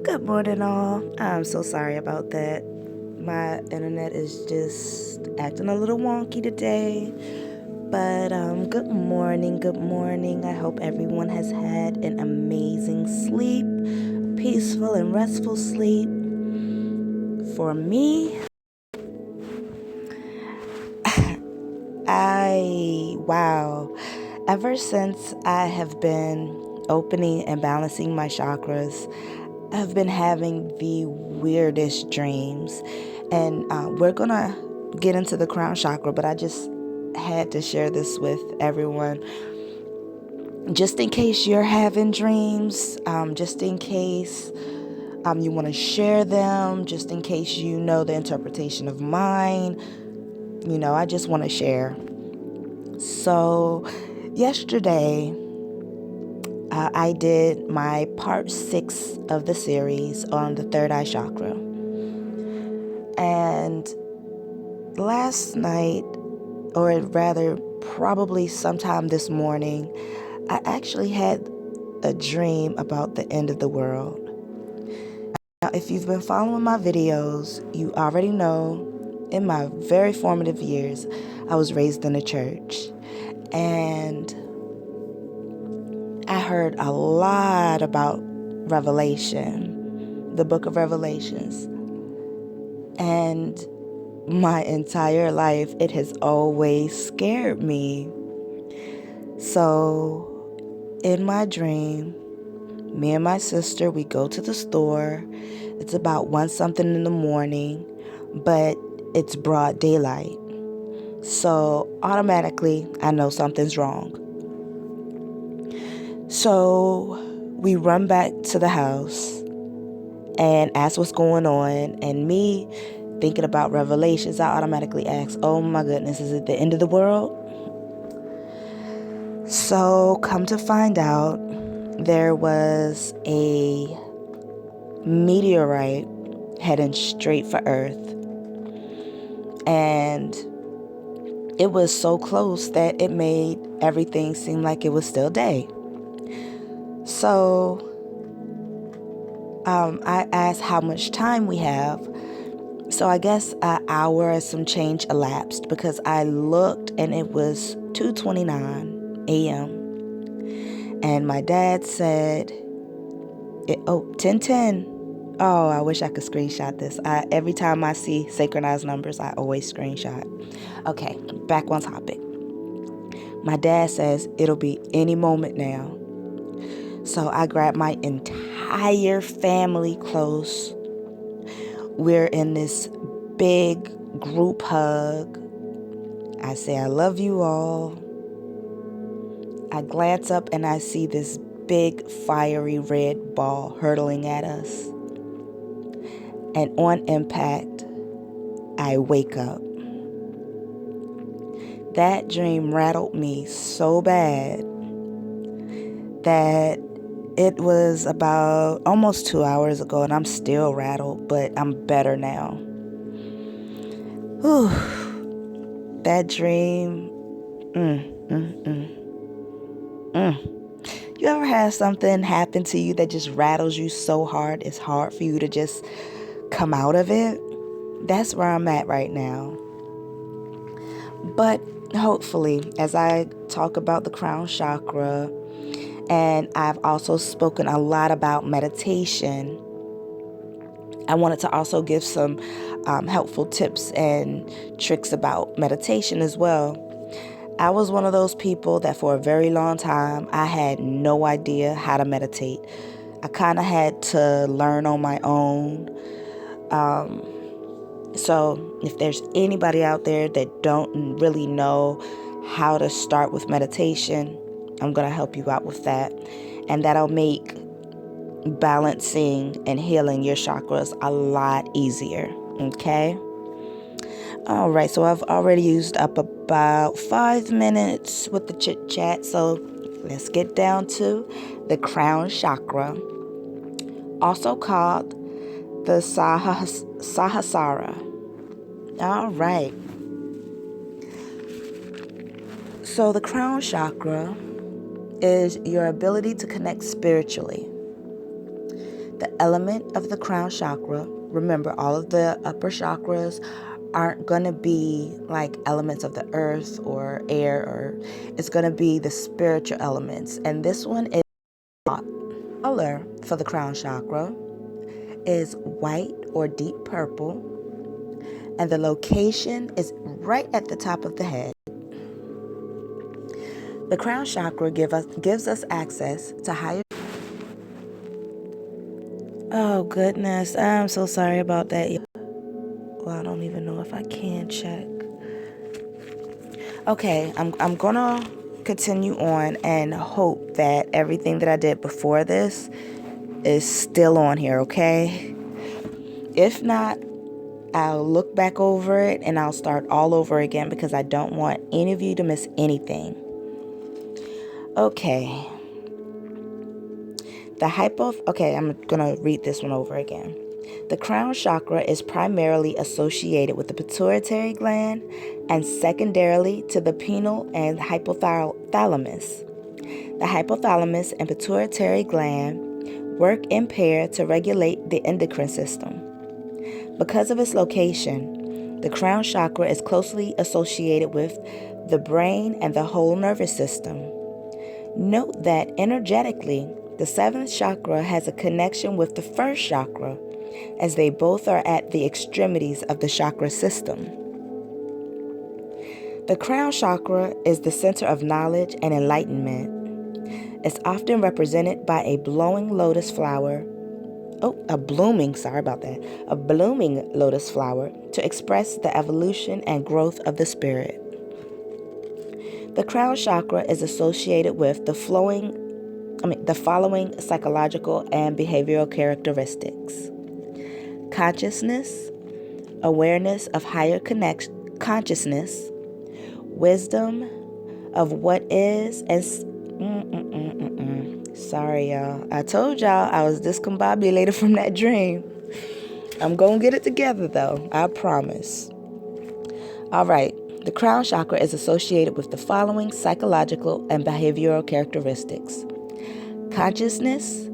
Good morning, all. I'm so sorry about that. My internet is just acting a little wonky today. But good morning, good morning. I hope everyone has had an amazing sleep, peaceful and restful sleep. For me, wow. Ever since I have been opening and balancing my chakras, I've been having the weirdest dreams. And we're going to get into the crown chakra, but I just had to share this with everyone. Just in case you're having dreams, just in case you want to share them, just in case you know the interpretation of mine, I just want to share. So, yesterday, I did my part 6 of the series on the third eye chakra. And last night, or rather, probably sometime this morning, I actually had a dream about the end of the world. Now, if you've been following my videos, you already know in my very formative years, I was raised in a church. And I heard a lot about Revelation, the book of Revelations. And my entire life, it has always scared me. So, in my dream, me and my sister, we go to the store. It's about 1 something in the morning, but it's broad daylight. So, automatically, I know something's wrong. So, we run back to the house and ask what's going on. And me, thinking about Revelations, I automatically ask, oh my goodness, is it the end of the world? So, come to find out, there was a meteorite heading straight for Earth. And it was so close that it made everything seem like it was still day. So, I asked how much time we have. So I guess an hour and some change elapsed because I looked and it was 2:29 a.m. And my dad said, 10:10. Oh, I wish I could screenshot this. Every time I see synchronized numbers, I always screenshot. Okay, back on topic. My dad says it'll be any moment now. So I grabbed my entire family close. We're in this big group hug. I say, I love you all. I glance up and I see this big fiery red ball hurtling at us. And on impact, I wake up. That dream rattled me so bad that it was about almost 2 hours ago, and I'm still rattled, but I'm better now. Whew. That dream. You ever had something happen to you that just rattles you so hard, it's hard for you to just come out of it? That's where I'm at right now. But hopefully, as I talk about the crown chakra, and I've also spoken a lot about meditation, I wanted to also give some helpful tips and tricks about meditation as well. I was one of those people that for a very long time, I had no idea how to meditate. I kind of had to learn on my own. So if there's anybody out there that don't really know how to start with meditation, I'm going to help you out with that. And that'll make balancing and healing your chakras a lot easier. Okay? All right, so I've already used up about 5 minutes with the chit chat. So let's get down to the crown chakra, also called the Sahasara. All right. So the crown chakra is your ability to connect spiritually. The element of the crown chakra, remember, all of the upper chakras aren't going to be like elements of the earth or air, or it's going to be the spiritual elements. And this one is color for the crown chakra is white or deep purple, and the location is right at the top of the head. The crown chakra gives us access to higher. Oh goodness, I'm so sorry about that. Well, I don't even know if I can check. Okay, I'm gonna continue on and hope that everything that I did before this is still on here, okay? If not, I'll look back over it and I'll start all over again because I don't want any of you to miss anything. Okay. I'm gonna read this one over again. The crown chakra is primarily associated with the pituitary gland and secondarily to the pineal and hypothalamus. The hypothalamus and pituitary gland work in pair to regulate the endocrine system. Because of its location, the crown chakra is closely associated with the brain and the whole nervous system. Note that energetically, the seventh chakra has a connection with the first chakra, as they both are at the extremities of the chakra system. The crown chakra is the center of knowledge and enlightenment. It's often represented by a blooming lotus flower to express the evolution and growth of the spirit. The crown chakra is associated with the following psychological and behavioral characteristics: consciousness, awareness of higher consciousness, wisdom of what is, and sorry, y'all. I told y'all I was discombobulated from that dream. I'm gonna get it together, though. I promise. All right. The crown chakra is associated with the following psychological and behavioral characteristics: consciousness,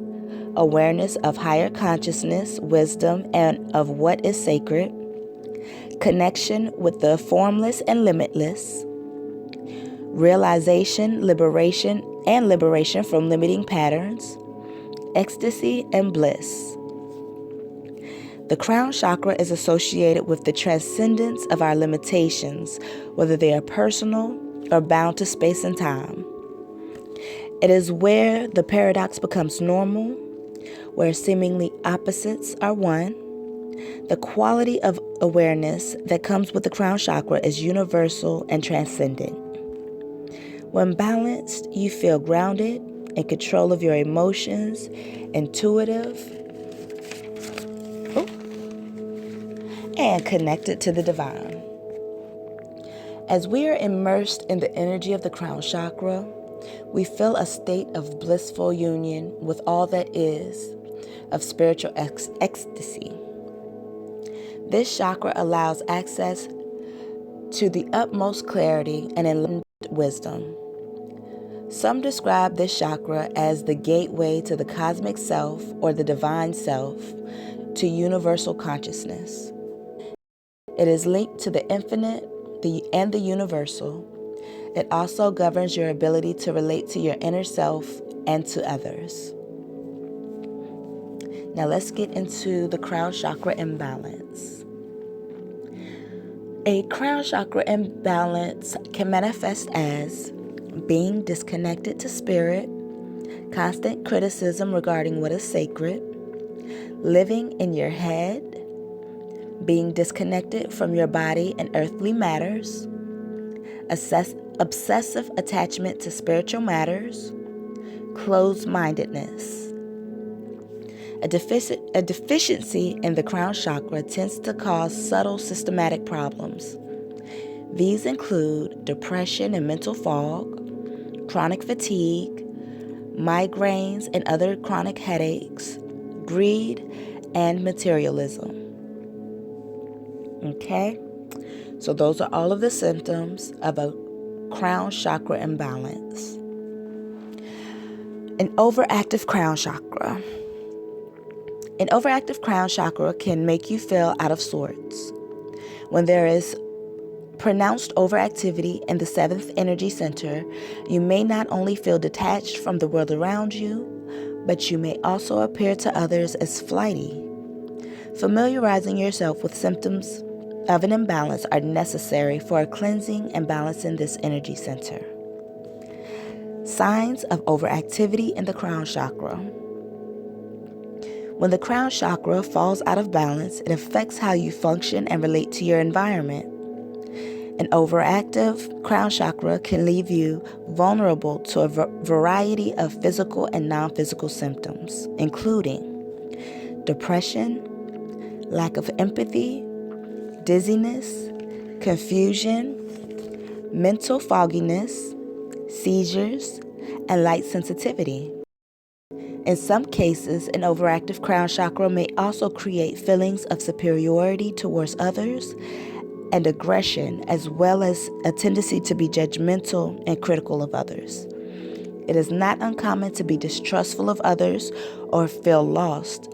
awareness of higher consciousness, wisdom, and of what is sacred, connection with the formless and limitless, realization, liberation from limiting patterns, ecstasy, and bliss. The crown chakra is associated with the transcendence of our limitations, whether they are personal or bound to space and time. It is where the paradox becomes normal, where seemingly opposites are one. The quality of awareness that comes with the crown chakra is universal and transcendent. When balanced, you feel grounded, in control of your emotions, intuitive, and connected to the divine. As we are immersed in the energy of the crown chakra, we feel a state of blissful union with all that is, of spiritual ecstasy. This chakra allows access to the utmost clarity and enlightened wisdom. Some describe this chakra as the gateway to the cosmic self or the divine self, to universal consciousness. It is linked to the infinite and the universal. It also governs your ability to relate to your inner self and to others. Now let's get into the crown chakra imbalance. A crown chakra imbalance can manifest as being disconnected to spirit, constant criticism regarding what is sacred, living in your head, being disconnected from your body and earthly matters, obsessive attachment to spiritual matters, closed-mindedness. A deficiency in the crown chakra tends to cause subtle systematic problems. These include depression and mental fog, chronic fatigue, migraines and other chronic headaches, greed, and materialism. Okay? So those are all of the symptoms of a crown chakra imbalance. An overactive crown chakra. An overactive crown chakra can make you feel out of sorts. When there is pronounced overactivity in the 7th energy center, you may not only feel detached from the world around you, but you may also appear to others as flighty. Familiarizing yourself with symptoms of an imbalance are necessary for cleansing and balancing this energy center. Signs of overactivity in the crown chakra. When the crown chakra falls out of balance, it affects how you function and relate to your environment. An overactive crown chakra can leave you vulnerable to a variety of physical and non-physical symptoms, including depression, lack of empathy, dizziness, confusion, mental fogginess, seizures, and light sensitivity. In some cases, an overactive crown chakra may also create feelings of superiority towards others and aggression, as well as a tendency to be judgmental and critical of others. It is not uncommon to be distrustful of others or feel lost,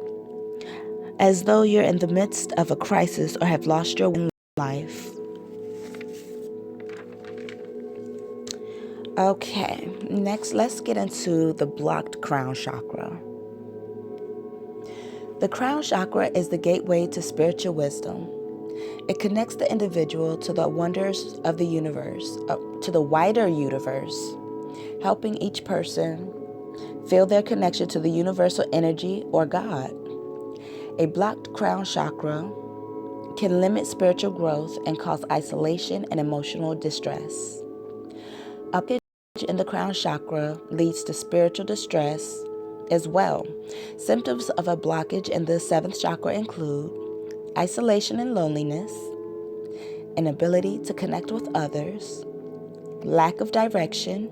as though you're in the midst of a crisis or have lost your way in life. Okay, next let's get into the blocked crown chakra. The crown chakra is the gateway to spiritual wisdom. It connects the individual to the wonders of the universe, to the wider universe, helping each person feel their connection to the universal energy or God. A blocked crown chakra can limit spiritual growth and cause isolation and emotional distress. A blockage in the crown chakra leads to spiritual distress as well. Symptoms of a blockage in the 7th chakra include isolation and loneliness, inability to connect with others, lack of direction,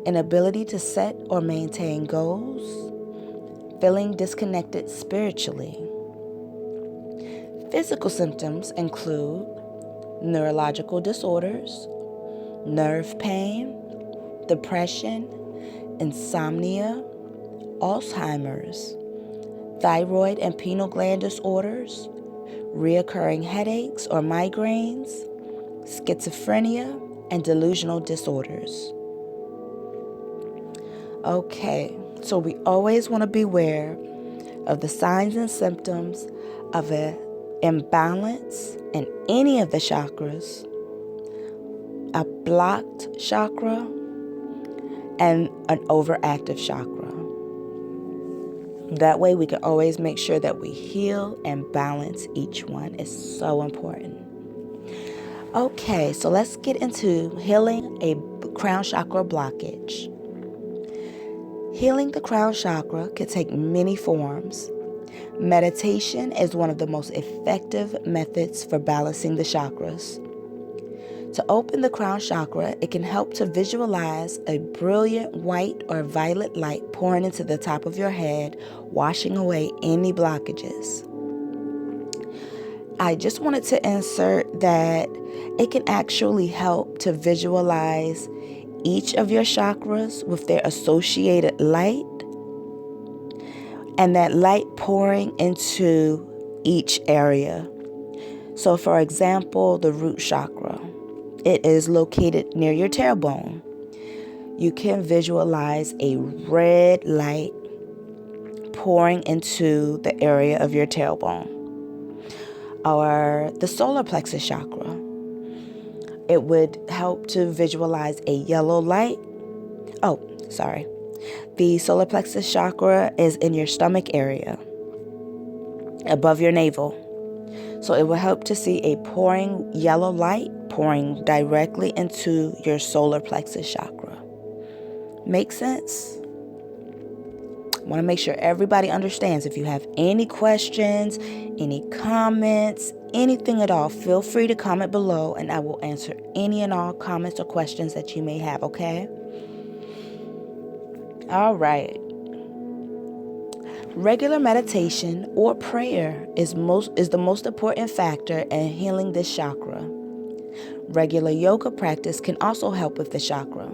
inability to set or maintain goals, feeling disconnected spiritually. Physical symptoms include neurological disorders, nerve pain, depression, insomnia, Alzheimer's, thyroid and pineal gland disorders, reoccurring headaches or migraines, schizophrenia, and delusional disorders. Okay, so we always want to beware of the signs and symptoms of an imbalance in any of the chakras, a blocked chakra, and an overactive chakra. That way we can always make sure that we heal and balance each one. It's so important. Okay, so let's get into healing a crown chakra blockage. Healing the crown chakra can take many forms. Meditation is one of the most effective methods for balancing the chakras. To open the crown chakra, it can help to visualize a brilliant white or violet light pouring into the top of your head, washing away any blockages. I just wanted to insert that it can actually help to visualize each of your chakras with their associated light, and that light pouring into each area. So for example, the root chakra. It is located near your tailbone. You can visualize a red light pouring into the area of your tailbone. Or the solar plexus chakra. It would help to visualize a yellow light. The solar plexus chakra is in your stomach area, above your navel. So it will help to see a pouring yellow light pouring directly into your solar plexus chakra. Make sense? I want to make sure everybody understands. If you have any questions, any comments, anything at all, feel free to comment below and I will answer any and all comments or questions that you may have, okay? All right. Regular meditation or prayer is the most important factor in healing this chakra. Regular yoga practice can also help with the chakra.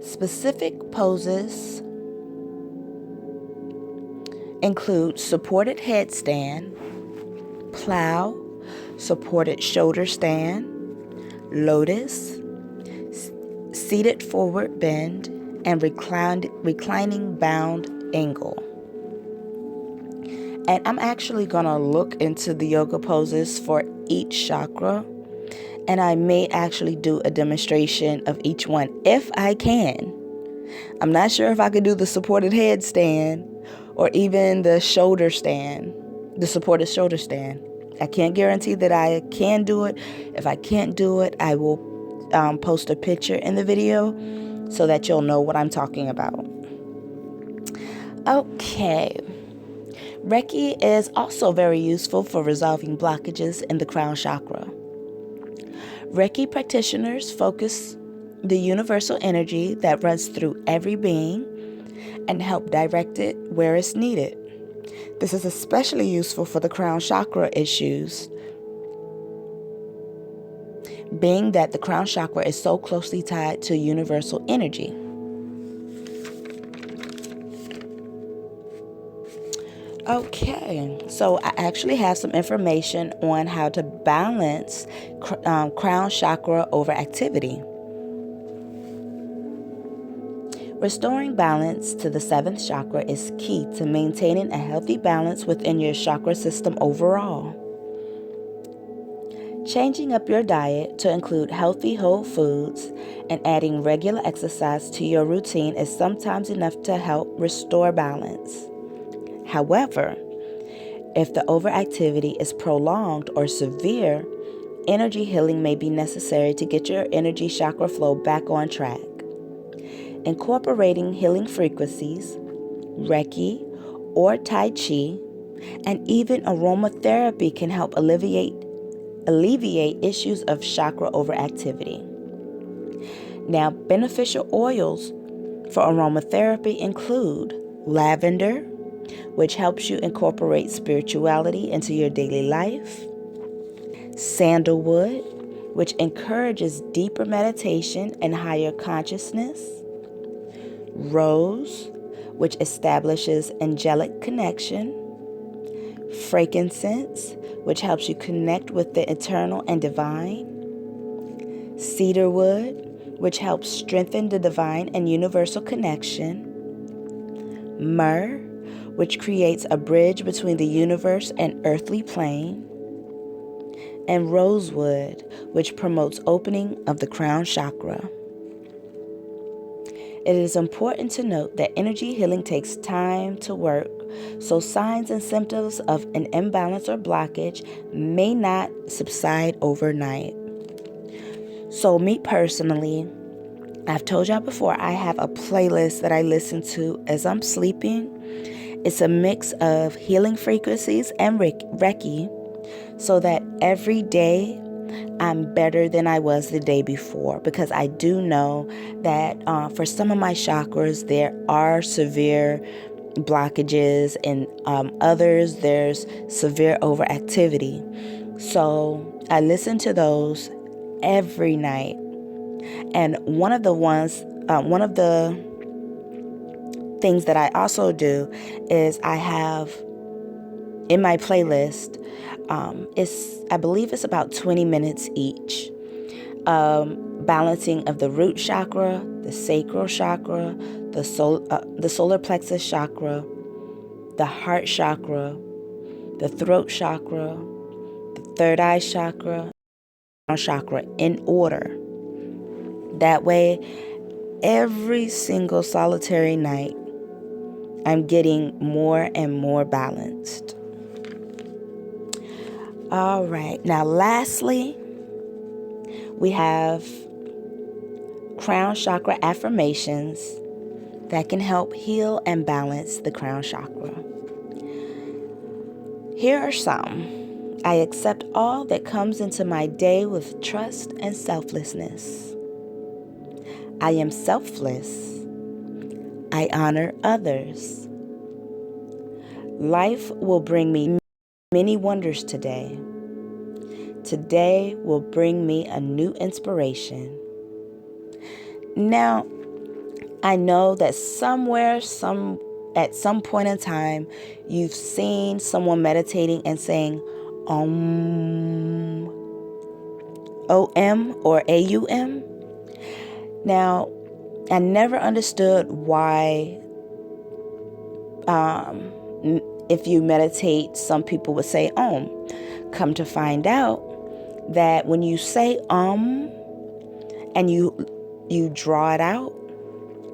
Specific poses include supported headstand, plow, supported shoulder stand, lotus, seated forward bend, and reclining bound angle. And I'm actually going to look into the yoga poses for each chakra, and I may actually do a demonstration of each one if I can. I'm not sure if I could do the supported headstand or even the shoulder stand, the supported shoulder stand. I can't guarantee that I can do it. If I can't do it, I will post a picture in the video so that you'll know what I'm talking about. Okay. Reiki is also very useful for resolving blockages in the crown chakra. Reiki practitioners focus the universal energy that runs through every being and help direct it where it's needed. This is especially useful for the crown chakra issues, being that the crown chakra is so closely tied to universal energy. Okay, so I actually have some information on how to balance crown chakra overactivity. Restoring balance to the 7th chakra is key to maintaining a healthy balance within your chakra system overall. Changing up your diet to include healthy whole foods and adding regular exercise to your routine is sometimes enough to help restore balance. However, if the overactivity is prolonged or severe, energy healing may be necessary to get your energy chakra flow back on track. Incorporating healing frequencies, Reiki or Tai Chi, and even aromatherapy can help alleviate issues of chakra overactivity. Now, beneficial oils for aromatherapy include lavender, which helps you incorporate spirituality into your daily life, sandalwood, which encourages deeper meditation and higher consciousness, rose, which establishes angelic connection, frankincense, which helps you connect with the eternal and divine, cedarwood, which helps strengthen the divine and universal connection, myrrh, which creates a bridge between the universe and earthly plane, and rosewood, which promotes opening of the crown chakra. It is important to note that energy healing takes time to work, so signs and symptoms of an imbalance or blockage may not subside overnight. So me personally, I've told y'all before, I have a playlist that I listen to as I'm sleeping. It's a mix of healing frequencies and Reiki, so that every day I'm better than I was the day before, because I do know that for some of my chakras there are severe blockages, and others there's severe overactivity. So I listen to those every night. And one of the things that I also do is I have in my playlist, I believe it's about 20 minutes each. Balancing of the root chakra, the sacral chakra, the solar plexus chakra, the heart chakra, the throat chakra, the third eye chakra, chakra in order. That way, every single solitary night, I'm getting more and more balanced. All right. Now, lastly, we have crown chakra affirmations that can help heal and balance the crown chakra. Here are some. I accept all that comes into my day with trust and selflessness. I am selfless. I honor others. Life will bring me many wonders today. Today will bring me a new inspiration. Now, I know that somewhere, at some point in time you've seen someone meditating and saying Om, O-M or A-U-M? Now, I never understood why if you meditate, some people would say Om. Come to find out that when you say and you draw it out,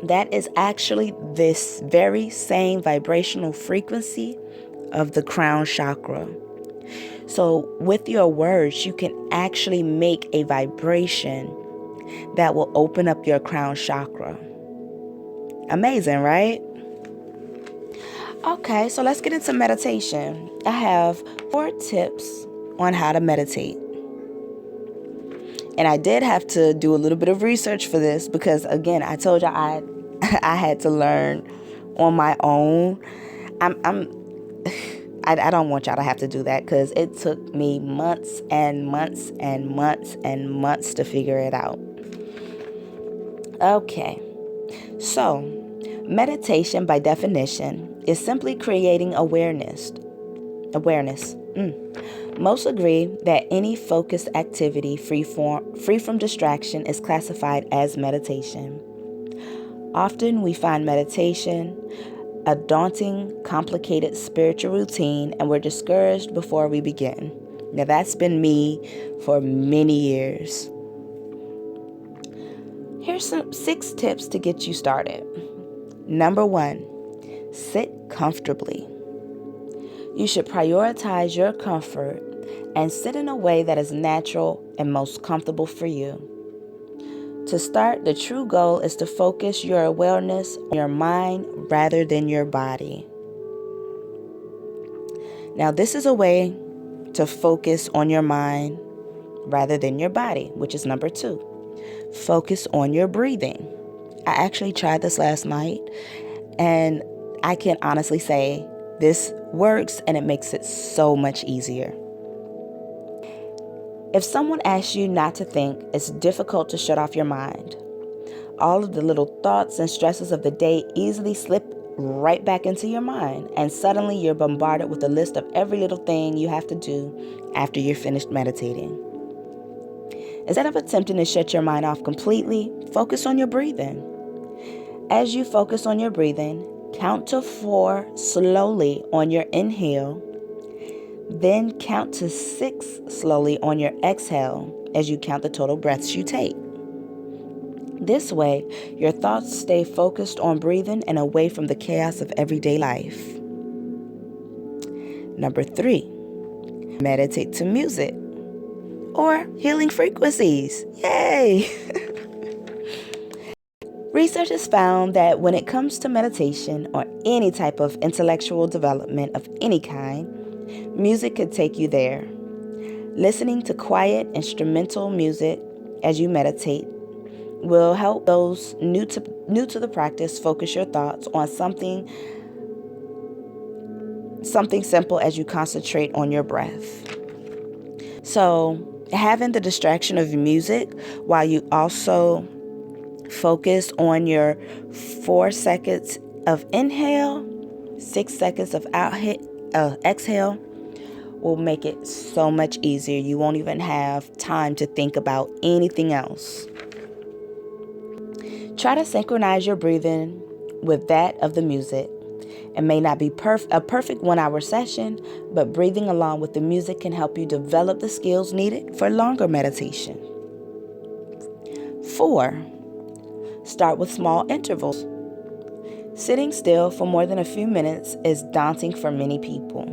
that is actually this very same vibrational frequency of the crown chakra. So with your words, you can actually make a vibration that will open up your crown chakra. Amazing, right? Okay, so let's get into meditation. I have 4 tips on how to meditate. And I did have to do a little bit of research for this because, again, I told you I had to learn on my own. I don't want y'all to have to do that because it took me months and months and months and months to figure it out. Okay, so meditation by definition is simply creating awareness. Most agree that any focused activity free from distraction is classified as meditation. Often we find meditation a daunting, complicated spiritual routine, and we're discouraged before we begin. Now, that's been me for many years. Here's some 6 tips to get you started. Number 1, sit comfortably. You should prioritize your comfort and sit in a way that is natural and most comfortable for you. To start, the true goal is to focus your awareness on your mind rather than your body. Now, this is a way to focus on your mind rather than your body, which is number 2. Focus on your breathing. I actually tried this last night, and I can honestly say this works, and it makes it so much easier. If someone asks you not to think, it's difficult to shut off your mind. All of the little thoughts and stresses of the day easily slip right back into your mind, and suddenly you're bombarded with a list of every little thing you have to do after you're finished meditating. Instead of attempting to shut your mind off completely, focus on your breathing. As you focus on your breathing, count to 4 slowly on your inhale. Then count to 6 slowly on your exhale as you count the total breaths you take. This way, your thoughts stay focused on breathing and away from the chaos of everyday life. Number 3, meditate to music or healing frequencies. Yay! Research has found that when it comes to meditation or any type of intellectual development of any kind, music could take you there. Listening to quiet instrumental music as you meditate will help those new to the practice focus your thoughts on something simple as you concentrate on your breath. So, having the distraction of music while you also focus on your 4 seconds of inhale, 6 seconds of exhale will make it so much easier. You won't even have time to think about anything else. Try to synchronize your breathing with that of the music. It may not be a perfect 1-hour session, but breathing along with the music can help you develop the skills needed for longer meditation. 4, start with small intervals. Sitting still for more than a few minutes is daunting for many people.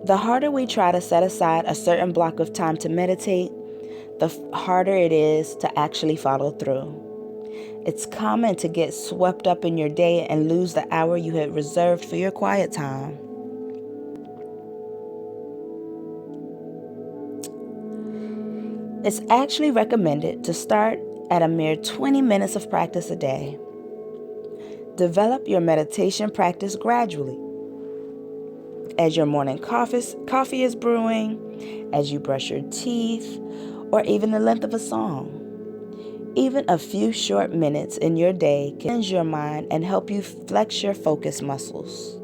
The harder we try to set aside a certain block of time to meditate, the harder it is to actually follow through. It's common to get swept up in your day and lose the hour you had reserved for your quiet time. It's actually recommended to start at a mere 20 minutes of practice a day. Develop your meditation practice gradually. As your morning coffee is brewing, as you brush your teeth, or even the length of a song. Even a few short minutes in your day can cleanse your mind and help you flex your focus muscles.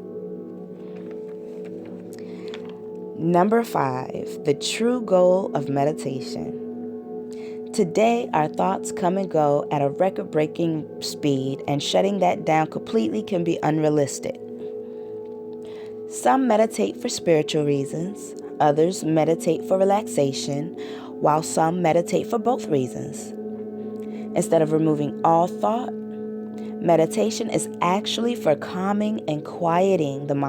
Number 5, the true goal of meditation. Today, our thoughts come and go at a record-breaking speed, and shutting that down completely can be unrealistic. Some meditate for spiritual reasons, others meditate for relaxation, while some meditate for both reasons. Instead of removing all thought, meditation is actually for calming and quieting the mind.